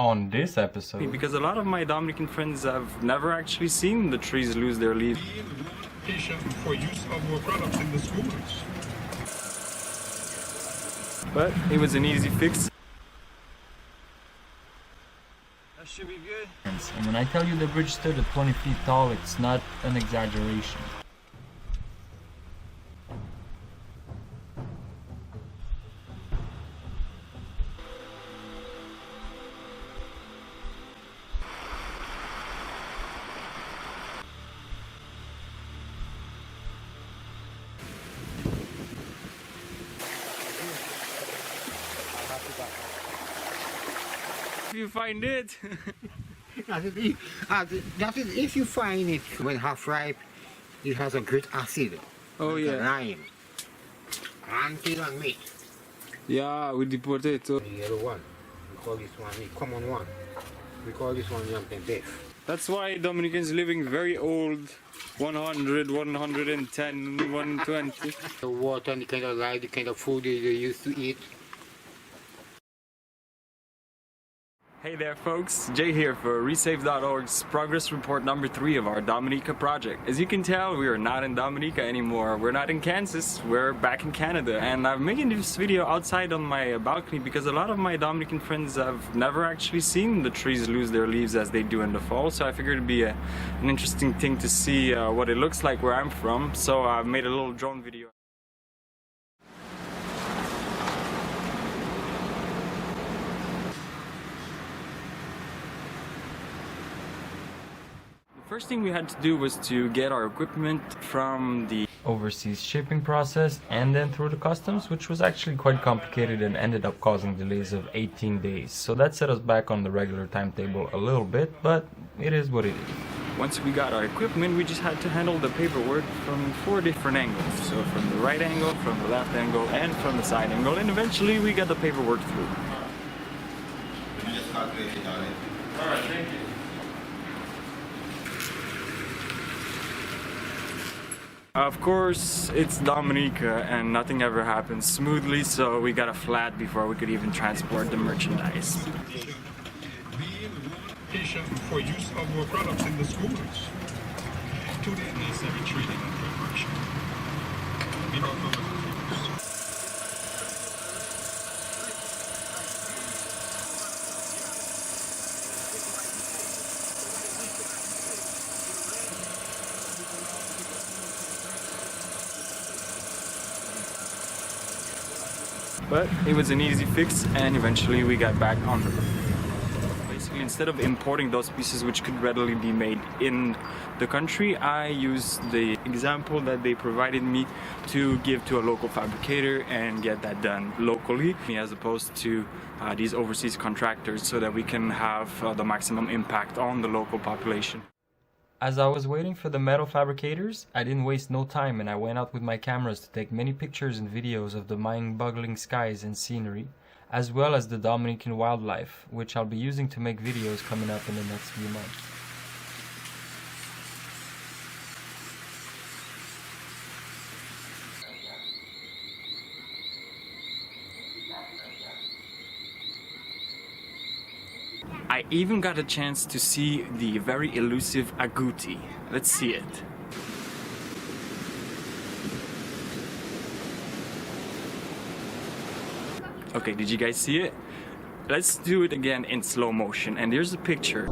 on this episode. Because a lot of my Dominican friends have never actually seen the trees lose their leaves. Patient for use of our products in the schools. But it was an easy fix. That should be good. And when I tell you the bridge stood at 20 feet tall, it's not an exaggeration. If you find it. If you find it when half ripe, it has a great acid. Oh like yeah. Lime. Until on meat. Yeah, with the potato. The yellow one. We call this one the common one. We call this one yam beef. That's why Dominicans living very old. 100, 110, 120. The water and the kind of life, the kind of food they used to eat. Hey there folks, Jay here for Resave.org's progress report number 3 of our Dominica project. As you can tell, we are not in Dominica anymore. We're not in Kansas, we're back in Canada. And I'm making this video outside on my balcony because a lot of my Dominican friends have never actually seen the trees lose their leaves as they do in the fall. So I figured it'd be an interesting thing to see what it looks like where I'm from. So I made a little drone video. First thing we had to do was to get our equipment from the overseas shipping process and then through the customs, which was actually quite complicated and ended up causing delays of 18 days. So that set us back on the regular timetable a little bit, but it is what it is. Once we got our equipment, we just had to handle the paperwork from 4 different angles. So from the right angle, from the left angle, and from the side angle, and eventually we got the paperwork through. You just calculate it on it. Alright, thank you. Of course, it's Dominica and nothing ever happens smoothly, so we got a flat before we could even transport the merchandise. Patient for use of our products in the schools. Today is every training and preparation. But it was an easy fix and eventually we got back on the road. Basically, instead of importing those pieces which could readily be made in the country, I used the example that they provided me to give to a local fabricator and get that done locally, as opposed to these overseas contractors, so that we can have the maximum impact on the local population. As I was waiting for the metal fabricators, I didn't waste no time and I went out with my cameras to take many pictures and videos of the mind-boggling skies and scenery, as well as the Dominican wildlife, which I'll be using to make videos coming up in the next few months. I even got a chance to see the very elusive agouti. Let's see it. Okay, did you guys see it? Let's do it again in slow motion, and here's a picture.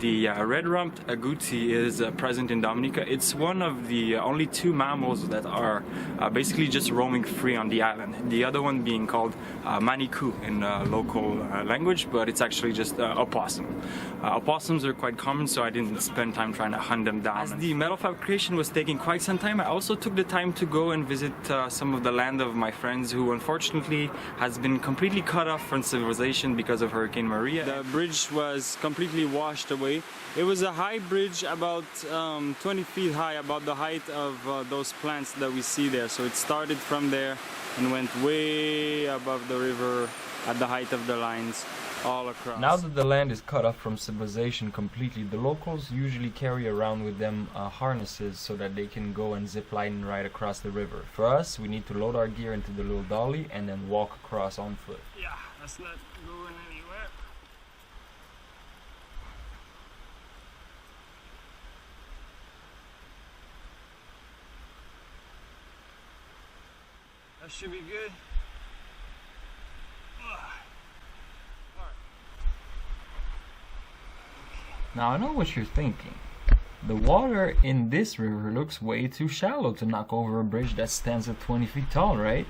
The red-rumped agouti is present in Dominica. It's one of the only 2 mammals that are basically just roaming free on the island. The other one being called manikou in local language, but it's actually just a opossum. Opossums are quite common, so I didn't spend time trying to hunt them down. As the metal fabrication was taking quite some time, I also took the time to go and visit some of the land of my friends who unfortunately has been completely cut off from civilization because of Hurricane Maria. The bridge was completely washed away. It was a high bridge, about 20 feet high, about the height of those plants that we see there. So it started from there and went way above the river at the height of the lines. All across. Now that the land is cut off from civilization completely, the locals usually carry around with them harnesses so that they can go and zip line right across the river. For us, we need to load our gear into the little dolly and then walk across on foot. Yeah, that's not going anywhere. That should be good. Now I know what you're thinking. The water in this river looks way too shallow to knock over a bridge that stands at 20 feet tall, right?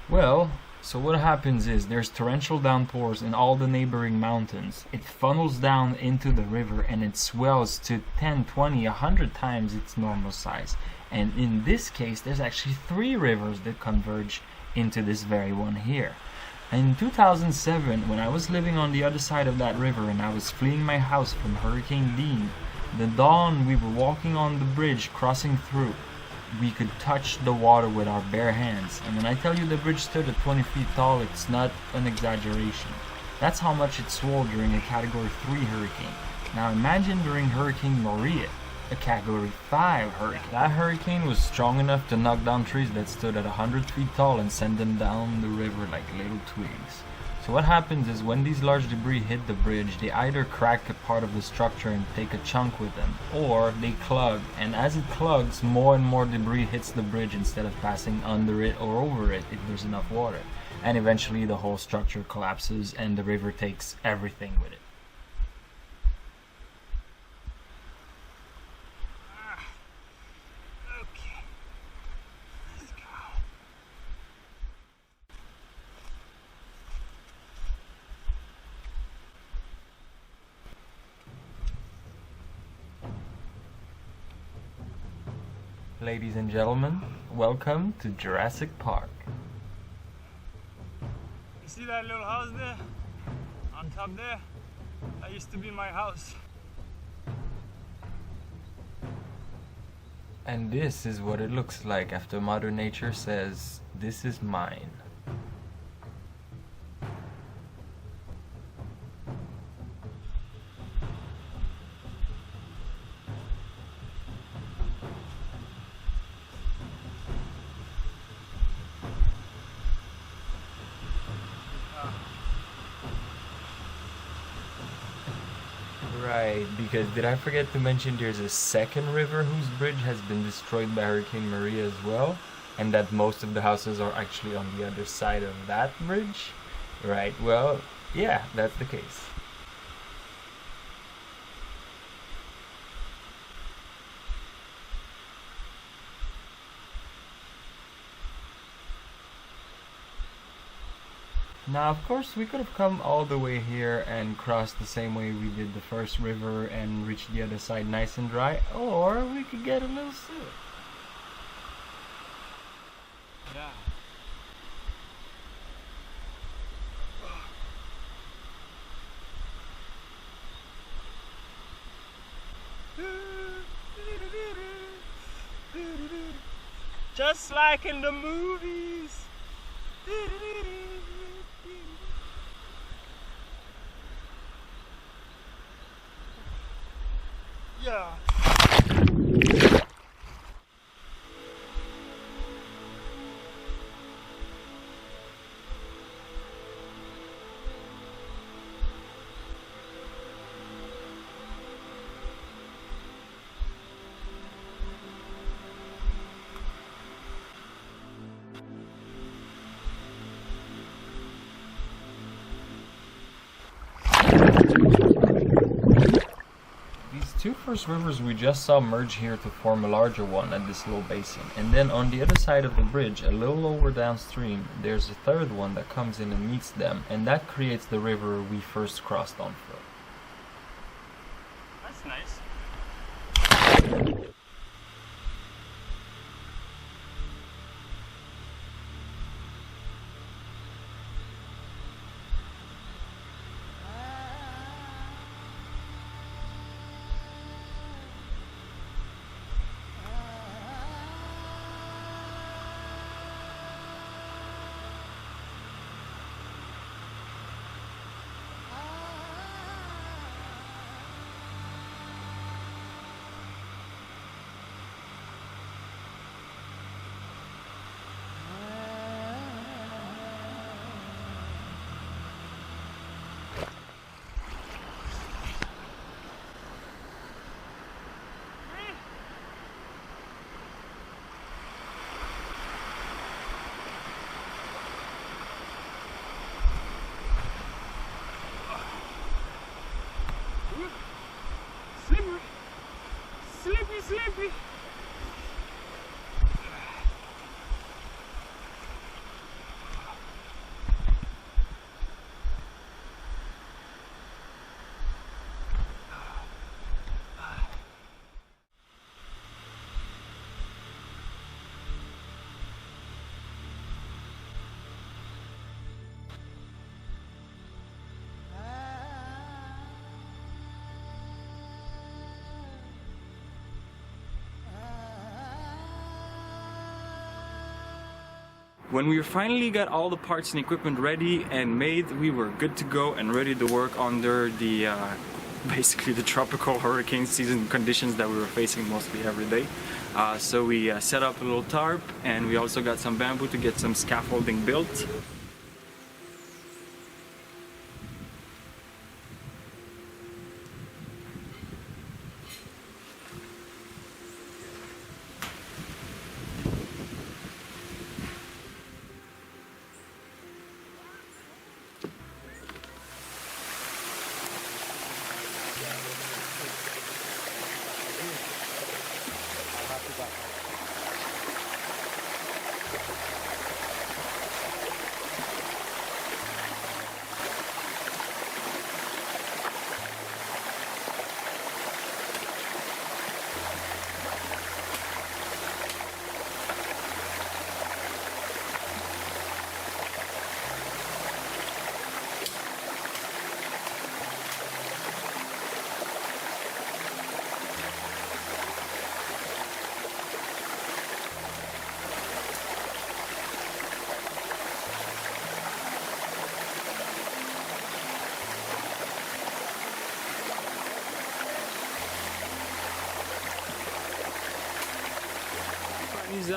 Well, so what happens is there's torrential downpours in all the neighboring mountains. It funnels down into the river and it swells to 10, 20, 100 times its normal size. And in this case, there's actually 3 rivers that converge into this very one here. In 2007, when I was living on the other side of that river and I was fleeing my house from Hurricane Dean, the dawn we were walking on the bridge crossing through, we could touch the water with our bare hands. And when I tell you the bridge stood at 20 feet tall, it's not an exaggeration. That's how much it swelled during a Category 3 hurricane. Now imagine during Hurricane Maria, a Category 5 hurricane. That hurricane was strong enough to knock down trees that stood at 100 feet tall and send them down the river like little twigs. So what happens is when these large debris hit the bridge, they either crack a part of the structure and take a chunk with them, or they clog, and as it clogs, more and more debris hits the bridge instead of passing under it or over it if there's enough water. And eventually the whole structure collapses and the river takes everything with it. Ladies and gentlemen, welcome to Jurassic Park. You see that little house there? On top there? That used to be my house. And this is what it looks like after Mother Nature says, "This is mine." Right, because did I forget to mention there's a second river whose bridge has been destroyed by Hurricane Maria as well, and that most of the houses are actually on the other side of that bridge? Right, well, yeah, that's the case. Now, of course, we could have come all the way here and crossed the same way we did the first river and reached the other side nice and dry, or we could get a little silly. Yeah. Just like in the movies. Yeah. Two first rivers we just saw merge here to form a larger one at this little basin, and then on the other side of the bridge, a little lower downstream, there's a third one that comes in and meets them, and that creates the river we first crossed on foot. nice. Sleepy. When we finally got all the parts and equipment ready and made, we were good to go and ready to work under the basically the tropical hurricane season conditions that we were facing mostly every day. So we set up a little tarp, and we also got some bamboo to get some scaffolding built.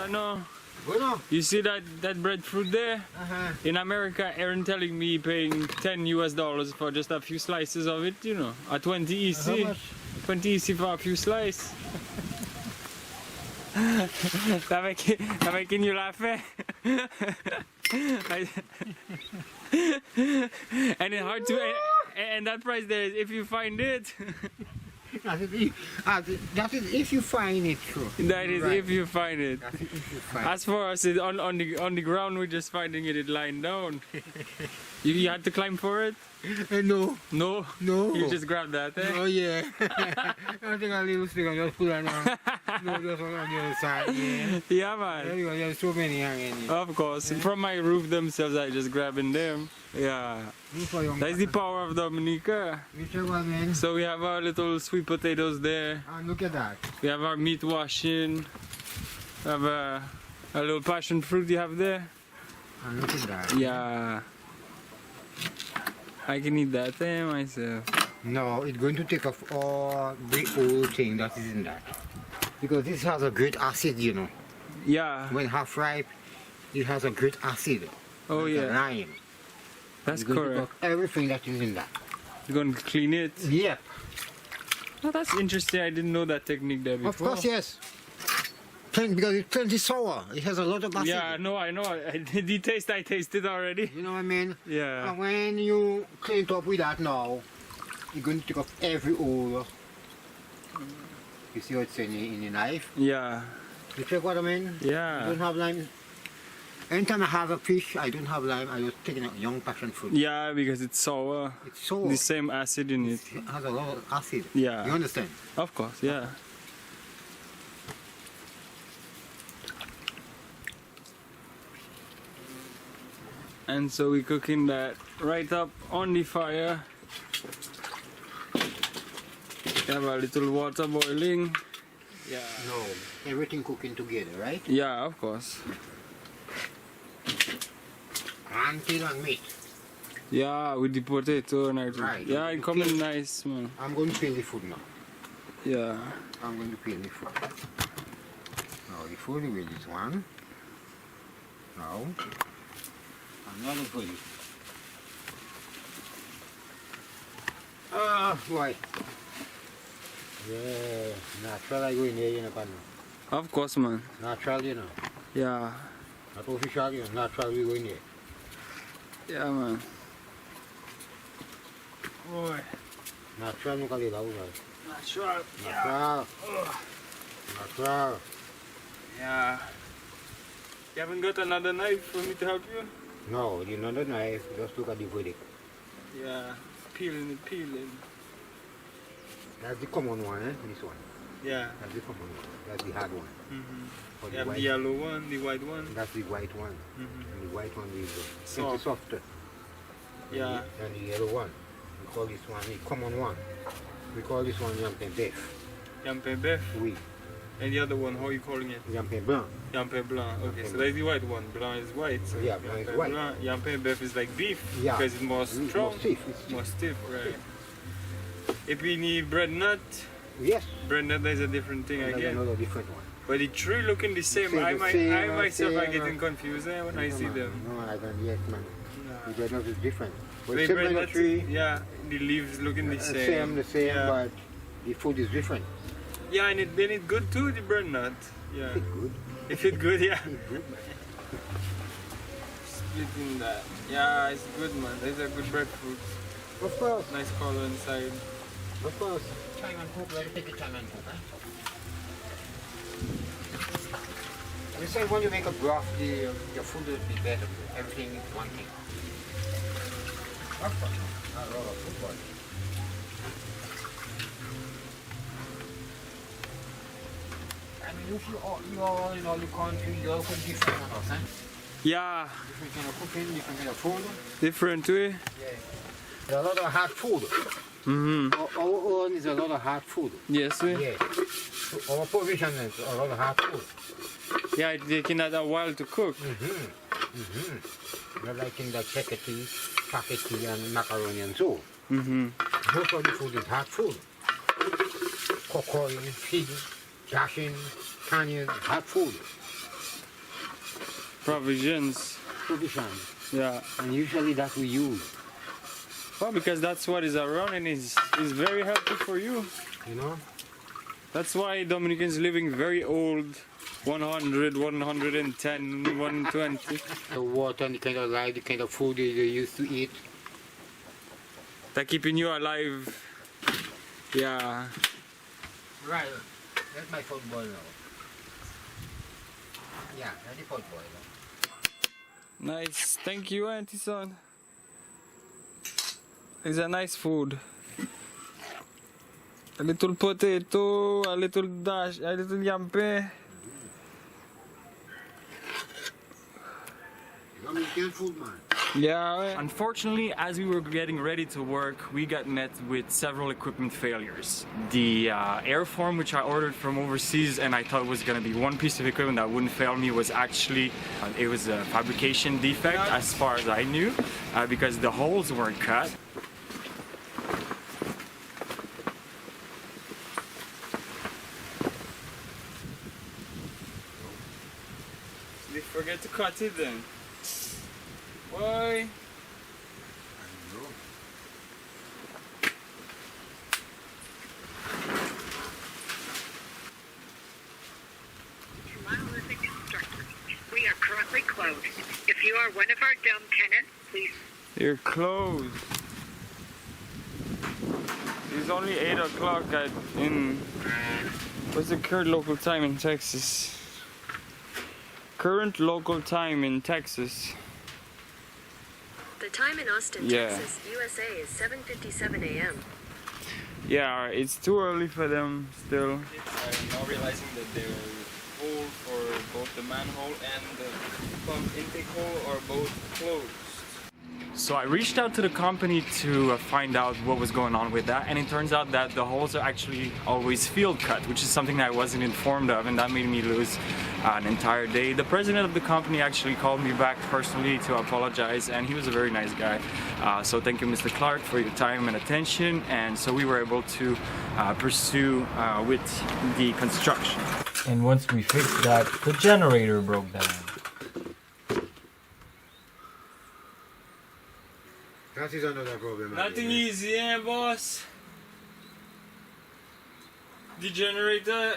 No. Bueno. You see that breadfruit there? In America, Aaron telling me paying $10 US for just a few slices of it, you know, a 20 EC. How much? 20 EC for a few slices. That making you laugh, eh? And it's hard to, and that price there is if you find it. That is if you find it, true. That is Right. if you find it. That is if you find As for us, on the ground, we're just finding it lying down. You had to climb for it? it. No. No. No. You just grabbed that, eh? Oh yeah. I think a little stick and just put it on. No, just on the other side. Yeah. Yeah, man. There you go. There's so many hanging. Of course. From my roof themselves, I just grabbing them. Yeah. That's the power of Dominica. Whichever one, man. So we have our little sweet potatoes there. And look at that. We have our meat washing. We have a little passion fruit you have there. And look at that. Yeah. I can eat that there myself. No, it's going to take off all the old thing that is in that. Because this has a great acid, you know. Yeah. When half ripe, it has a great acid. Oh like a yeah. lime. That's It's going to take correct. off everything that is in that. You're going to clean it. Yep. Oh, that's interesting. I didn't know that technique there before. Of course, yes. Because it's plenty sour. It has a lot of acid. Yeah, no, I know. The taste, I tasted already. You know what I mean? Yeah. And when you clean it up with that now, you're going to take off every oil. You see what's in the knife? Yeah. You check what I mean? You Yeah. don't have lime. Anytime I have a fish, I don't have lime, I was taking a young passion fruit. Yeah, because it's sour. It's sour. The same acid in it. It has a lot of acid. Yeah. You understand? Of course, yeah. And so we're cooking that right up on the fire. We have a little water boiling. Yeah. No, everything cooking together, right? Yeah, of course. Until and meat. Yeah, with the potato and everything. Right. Yeah, it coming nice, man. I'm going to peel the food now. Yeah. I'm going to peel the food. Now the food with this one. Now another food. Ah, boy. Yeah, natural I go in there, you know, pan. Of course, man. Natural, you know. Yeah. Not official, you know. Natural we go in there. Yeah, man. Boy. Natural, no kali lau, right? Natural. Natural. Natural. Yeah. You haven't got another knife for me to help you? No, you know the knife. Just look at the verdict. Yeah. Peeling. That's the common one, eh? This one. Yeah. That's the common one. That's the hard one. For You have the yellow one, the white one. That's the white one. And the white one is Soft. softer. Yeah. And the yellow one. We call this one the common one. We call this one Yampé Beef. Yampé beef. Oui. And the other one, how are you calling it? Yampé Blanc. Yampé blanc. Okay, Yampé so that's the white one. Blanc is white. So Yeah, blanc is yampé white. Blanc. Yampé beef is like beef. Yeah. Because it's more It's strong. more stiff. It's More stiff, right. If we need bread nut, Yes. bread nut is a different thing That's again. another different one. But the three looking the same. Same, I the might, same, I myself are same, getting confused when I No, see man. them. No, I don't yet, man. Nah. The bread nut is different. But The same bread in the nuts, tree. yeah, the leaves looking the same. The same, Yeah. but the food is different. Yeah, and it good too, the bread nut. Yeah. It's good. If it good, yeah. It's good, man. Splitting that. Yeah, it's good, man. There's a good breadfruit. Of course. Nice color inside. Of course. Time and cook, let it take your time and cook, eh? We say when you make a broth, your food will be better. Everything is one thing. Of course. Not a lot of food, but I mean, you all in all the country, you all cook different than us, eh? Yeah, Different kind of cooking, different kind of food. different way. Yeah. There's a lot of hard food. Our own is a lot of hard food. Yes, we. Yeah. So our provision is a lot of hard food. Yeah, it's taking that a while to cook. Not like in the spaghetti and macaroni and so. Mm-hmm. Most of the food is hard food. Cocoa, pig, dashing, canyon, hard food. Provisions. Provisions. Yeah. And usually that we use. Well, because that's what is around and is very healthy for you. You know? That's why Dominicans living very old. 100, 110, 120. The water and the kind of life, the kind of food they used to eat. They're keeping you alive. Yeah. Right. That's my pot boil now. Yeah, that's the pot boil now. Nice. Thank you, Auntie Son. It's a nice food. A little potato, a little dash, a little yampé. Dominican food, man. Yeah. Unfortunately, as we were getting ready to work, we got met with several equipment failures. The airform, which I ordered from overseas and I thought was going to be one piece of equipment that wouldn't fail me, was actually, it was a fabrication defect as far as I knew, because the holes weren't cut. They forget to cut it then. Why? Monolithic constructor. We are currently closed. If you are one of our dome tenants, please. You're closed. It's only 8 o'clock in what's the current local time in Texas? Current local time in Texas. The time in Austin, Yeah. Texas, USA is 7:57 a.m. Yeah, it's too early for them still. I'm now realizing that their hole for both the manhole and the pump intake hole are both closed. So I reached out to the company to find out what was going on with that, and it turns out that the holes are actually always field cut, which is something that I wasn't informed of, and that made me lose an entire day. The president of the company actually called me back personally to apologize, and he was a very nice guy. So thank you, Mr. Clark, for your time and attention, and so we were able to pursue with the construction. And once we fixed that, the generator broke down. That is another problem. Nothing easy, eh, boss? The generator.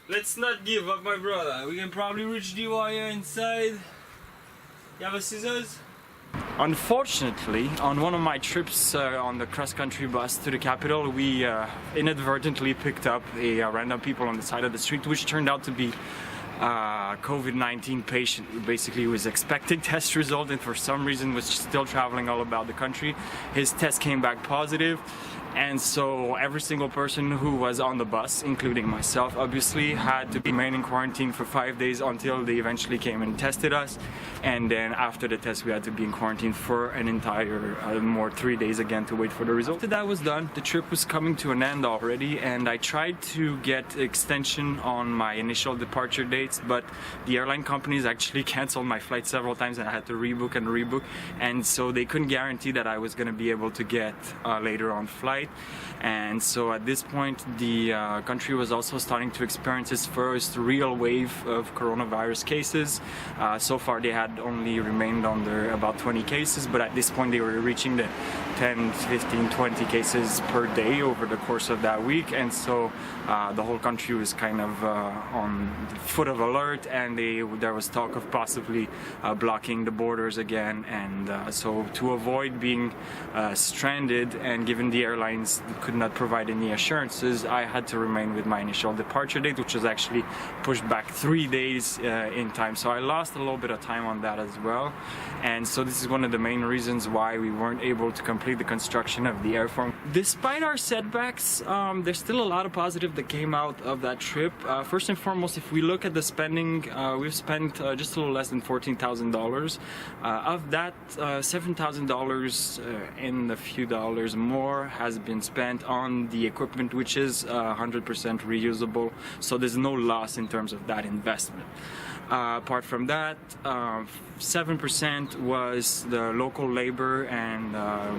Let's not give up, my brother. We can probably reach the wire inside. You have a scissors? Unfortunately, on one of my trips on the cross-country bus to the capital, we inadvertently picked up a random people on the side of the street, which turned out to be COVID-19 patient who basically was expecting test result and for some reason was still traveling all about the country. His test came back positive, and so every single person who was on the bus, including myself obviously, had to remain in quarantine for 5 days until they eventually came and tested us, and then after the test we had to be in quarantine for an entire more 3 days again to wait for the result. After that was done, the trip was coming to an end already, and I tried to get extension on my initial departure dates, but the airline companies actually canceled my flight several times and I had to rebook and rebook, and so they couldn't guarantee that I was going to be able to get later on flight. And so at this point the country was also starting to experience its first real wave of coronavirus cases. So far they had only remained under about 20 cases, but at this point they were reaching the 10, 15, 20 cases per day over the course of that week, and so the whole country was kind of on the foot of alert, and there was talk of possibly blocking the borders again, and so to avoid being stranded, and given the airlines could not provide any assurances, I had to remain with my initial departure date, which was actually pushed back 3 days in time, so I lost a little bit of time on that as well. And so this is one of the main reasons why we weren't able to complete the construction of the airform. Despite our setbacks, there's still a lot of positive that came out of that trip. First and foremost, if we look at the spending, we've spent just a little less than $14,000. Of that, $7,000 and a few dollars more has been spent on the equipment, which is 100% reusable, so there's no loss in terms of that investment. Apart from that, 7% was the local labor and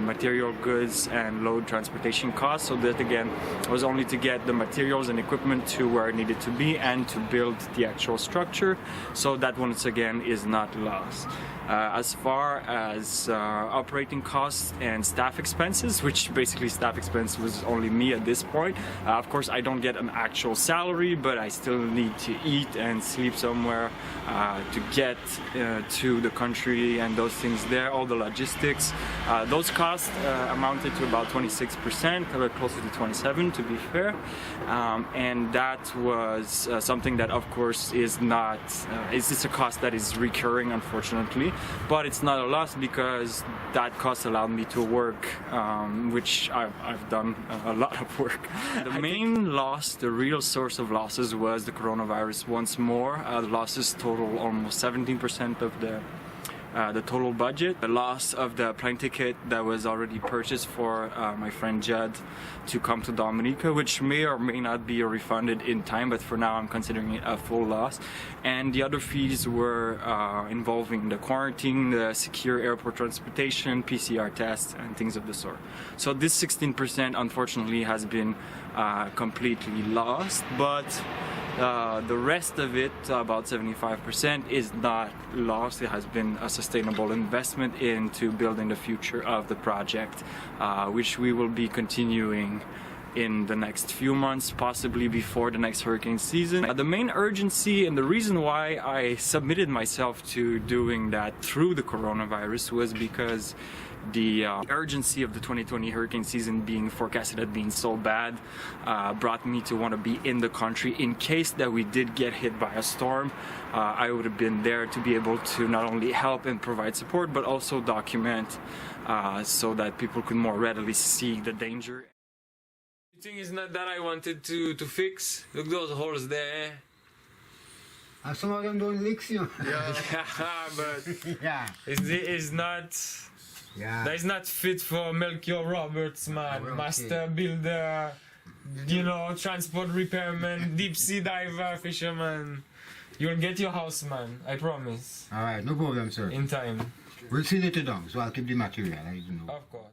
material goods and load transportation costs, so that again was only to get the materials and equipment to where it needed to be and to build the actual structure, so that once again is not lost. As far as operating costs and staff expenses, which basically staff expense was only me at this point. Of course I don't get an actual salary, but I still need to eat and sleep somewhere to get to the country and those things there, all the logistics. Those costs amounted to about 26%, closer to 27% to be fair, and that was something that of course is not, it's a cost that is recurring unfortunately. But it's not a loss because that cost allowed me to work, which I've done a lot of work. The main loss, the real source of losses, was the coronavirus once more. The losses total almost 17% of the total budget. The loss of the plane ticket that was already purchased for my friend Judd to come to Dominica, which may or may not be refunded in time, but for now I'm considering it a full loss. And the other fees were involving the quarantine, the secure airport transportation, PCR tests, and things of the sort. So this 16% unfortunately has been completely lost, but the rest of it, about 75%, is not lost. It has been a sustainable investment into building the future of the project, which we will be continuing in the next few months, possibly before the next hurricane season. The main urgency and the reason why I submitted myself to doing that through the coronavirus was because the urgency of the 2020 hurricane season being forecasted as being so bad brought me to want to be in the country in case that we did get hit by a storm. I would have been there to be able to not only help and provide support, but also document so that people could more readily see the danger. The thing is not that I wanted to fix. Look those holes there. And some of them don't leaks, you know. Yeah, but Yeah. it's not. Yeah. That is not fit for Melchior Roberts, man. Okay. Master builder, you know, transport repairman, deep sea diver, fisherman. You'll get your house, man. I promise. Alright, no problem, sir. In time. We'll see later down, so I'll keep the material, I don't know. Of course.